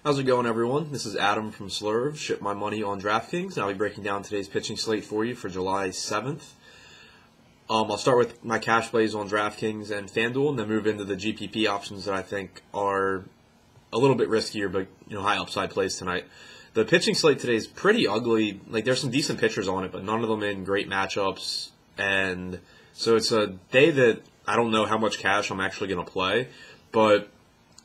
How's it going, everyone? This is Adam from Slurve, Ship My Money on DraftKings, and I'll be breaking down today's pitching slate for you for July 7th. I'll start with my cash plays on DraftKings and FanDuel, and then move into the GPP options that I think are a little bit riskier, but high upside plays tonight. The pitching slate today is pretty ugly. Like, there's some decent pitchers on it, but none of them in great matchups, and so it's a day that I don't know how much cash I'm actually going to play, but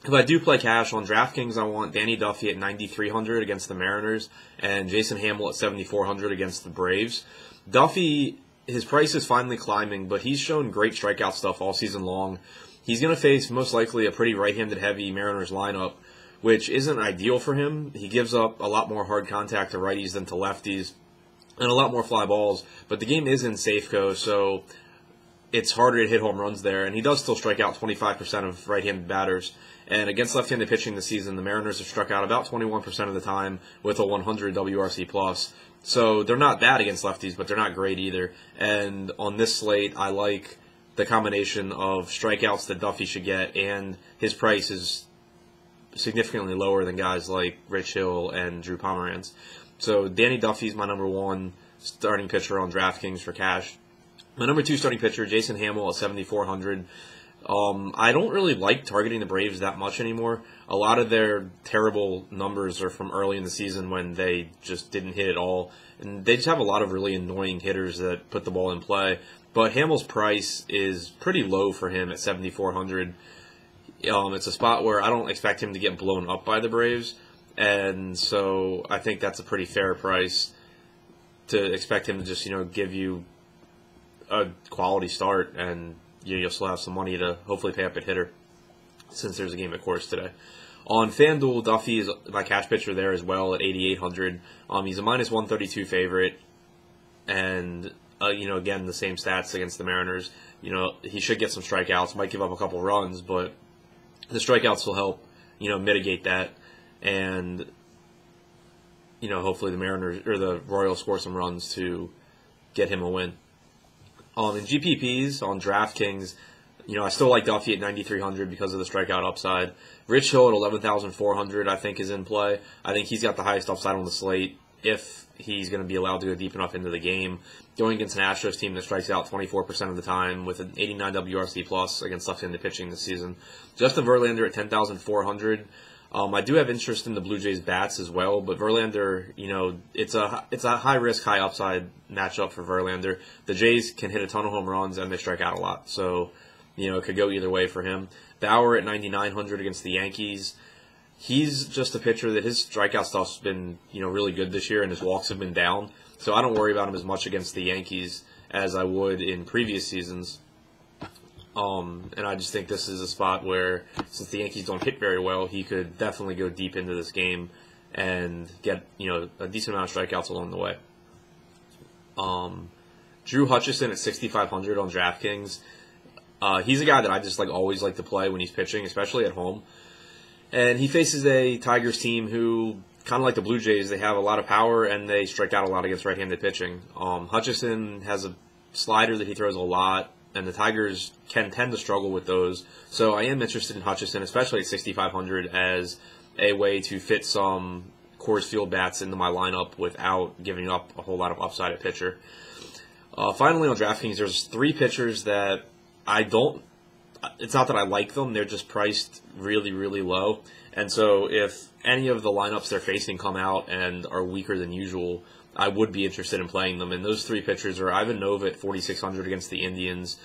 if I do play cash on DraftKings, I want Danny Duffy at 9,300 against the Mariners and Jason Hammel at 7,400 against the Braves. Duffy, his price is finally climbing, but he's shown great strikeout stuff all season long. He's going to face most likely a pretty right-handed heavy Mariners lineup, which isn't ideal for him. He gives up a lot more hard contact to righties than to lefties and a lot more fly balls, but the game is in Safeco, so it's harder to hit home runs there, and he does still strike out 25% of right-handed batters. And against left-handed pitching this season, the Mariners have struck out about 21% of the time with a 100 WRC+. So they're not bad against lefties, but they're not great either. And on this slate, I like the combination of strikeouts that Duffy should get, and his price is significantly lower than guys like Rich Hill and Drew Pomeranz. So Danny Duffy's my number one starting pitcher on DraftKings for cash. My number two starting pitcher, Jason Hammel at 7,400. I don't really like targeting the Braves that much anymore. A lot of their terrible numbers are from early in the season when they just didn't hit at all. And they just have a lot of really annoying hitters that put the ball in play. But Hamel's price is pretty low for him at 7,400. It's a spot where I don't expect him to get blown up by the Braves. And so I think that's a pretty fair price to expect him to just, give you a quality start, and you'll still have some money to hopefully pay up at hitter since there's a game at Coors today. On FanDuel, Duffy is my cash pitcher there as well at 8,800. He's a minus 132 favorite, and again, the same stats against the Mariners. He should get some strikeouts, might give up a couple runs, but the strikeouts will help mitigate that, and hopefully the Mariners or the Royals score some runs to get him a win. In GPPs, on DraftKings, I still like Duffy at 9,300 because of the strikeout upside. Rich Hill at 11,400, I think, is in play. I think he's got the highest upside on the slate if he's going to be allowed to go deep enough into the game. Going against an Astros team that strikes out 24% of the time with an 89 WRC+ against left-handed pitching this season. Justin Verlander at 10,400. I do have interest in the Blue Jays bats as well, but Verlander, it's a high risk, high upside matchup for Verlander. The Jays can hit a ton of home runs and they strike out a lot, so it could go either way for him. Bauer at 9,900 against the Yankees. He's just a pitcher that his strikeout stuff's been really good this year, and his walks have been down, so I don't worry about him as much against the Yankees as I would in previous seasons. And I just think this is a spot where, since the Yankees don't hit very well, he could definitely go deep into this game and get, a decent amount of strikeouts along the way. Drew Hutchison at 6,500 on DraftKings. He's a guy that I just always like to play when he's pitching, especially at home. And he faces a Tigers team who, kind of like the Blue Jays, they have a lot of power and they strike out a lot against right-handed pitching. Hutchison has a slider that he throws a lot, and the Tigers can tend to struggle with those. So I am interested in Hutchison, especially at 6,500, as a way to fit some Coors Field bats into my lineup without giving up a whole lot of upside at pitcher. Finally, on DraftKings, there's three pitchers that it's not that I like them, they're just priced really, really low. And so if any of the lineups they're facing come out and are weaker than usual, I would be interested in playing them. And those three pitchers are Ivan Nova at 4,600 against the Indians.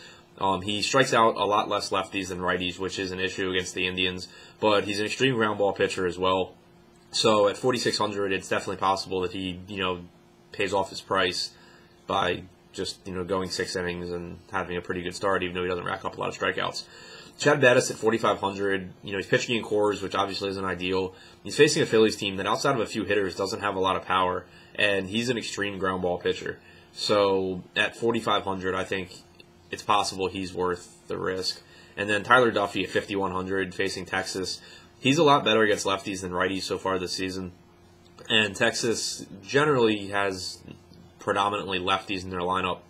He strikes out a lot less lefties than righties, which is an issue against the Indians, but he's an extreme ground ball pitcher as well. So at 4,600, it's definitely possible that he, pays off his price by just, going 6 innings and having a pretty good start, even though he doesn't rack up a lot of strikeouts. Chad Bettis at 4,500. He's pitching in Coors, which obviously isn't ideal. He's facing a Phillies team that, outside of a few hitters, doesn't have a lot of power, and he's an extreme ground ball pitcher. So at 4,500, I think it's possible he's worth the risk. And then Tyler Duffy at 5,100 facing Texas. He's a lot better against lefties than righties so far this season. And Texas generally has predominantly lefties in their lineup.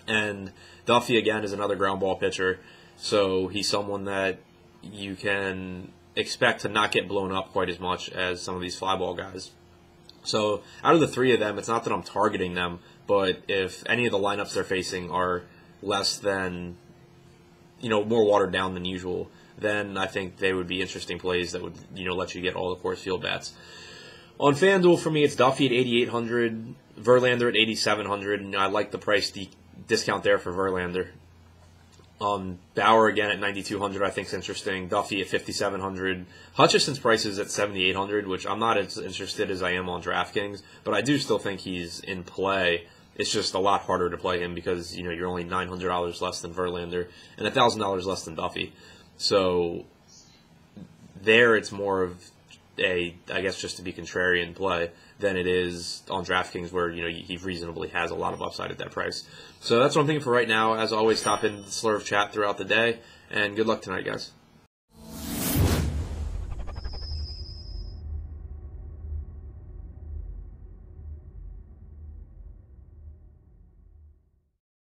And Duffy, again, is another ground ball pitcher. So he's someone that you can expect to not get blown up quite as much as some of these fly ball guys. So out of the three of them, it's not that I'm targeting them, but if any of the lineups they're facing are less than, more watered down than usual, then I think they would be interesting plays that would, let you get all the Coors Field bats. On FanDuel, for me, it's Duffy at 8,800, Verlander at 8,700, and I like the price discount there for Verlander. Bauer again at 9,200, I think is interesting. Duffy at 5,700. Hutchison's price is at 7,800, which I'm not as interested as I am on DraftKings, but I do still think he's in play. It's just a lot harder to play him because you're only $900 less than Verlander and $1,000 less than Duffy. So there, it's more of I guess just to be contrarian play than it is on DraftKings where, he reasonably has a lot of upside at that price. So that's what I'm thinking for right now. As always, stop in the Slurve chat throughout the day, and good luck tonight, guys.